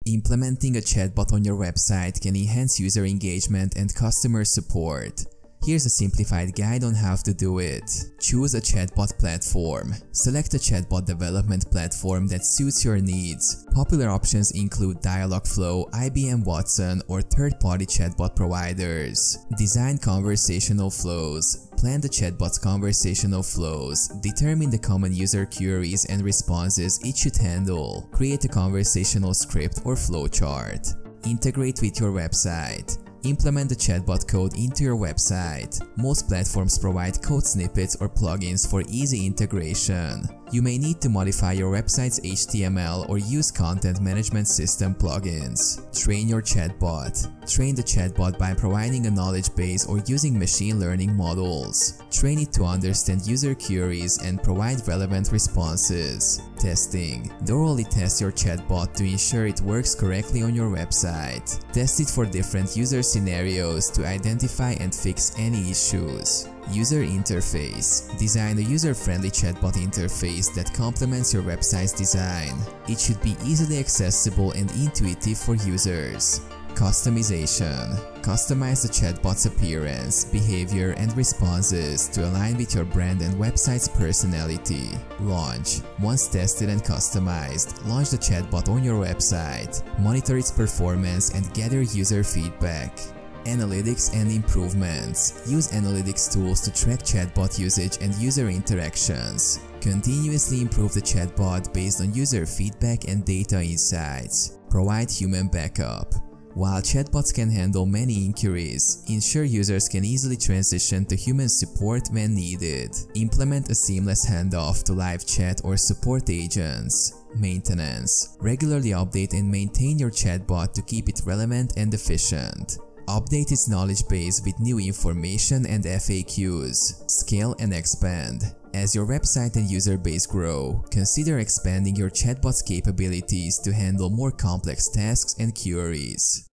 Implementing a chatbot on your website can enhance user engagement and customer support. Here's a simplified guide on how to do it. Choose a chatbot platform. Select a chatbot development platform that suits your needs. Popular options include Dialogflow, IBM Watson, or third-party chatbot providers. Design conversational flows. Plan the chatbot's conversational flows. Determine the common user queries and responses it should handle. Create a conversational script or flowchart. Integrate with your website. Implement the chatbot code into your website. Most platforms provide code snippets or plugins for easy integration. You may need to modify your website's HTML or use content management system plugins. Train your chatbot. Train the chatbot by providing a knowledge base or using machine learning models. Train it to understand user queries and provide relevant responses. Testing. Thoroughly test your chatbot to ensure it works correctly on your website. Test it for different user scenarios to identify and fix any issues. User interface. Design a user-friendly chatbot interface that complements your website's design. It should be easily accessible and intuitive for users. Customization. Customize the chatbot's appearance, behavior, and responses to align with your brand and website's personality. Launch. Once tested and customized, launch the chatbot on your website. Monitor its performance and gather user feedback. Analytics and improvements. Use analytics tools to track chatbot usage and user interactions. Continuously improve the chatbot based on user feedback and data insights. Provide human backup. While chatbots can handle many inquiries, ensure users can easily transition to human support when needed. Implement a seamless handoff to live chat or support agents. Maintenance. Regularly update and maintain your chatbot to keep it relevant and efficient. Update its knowledge base with new information and FAQs. Scale and expand. As your website and user base grow, consider expanding your chatbot's capabilities to handle more complex tasks and queries.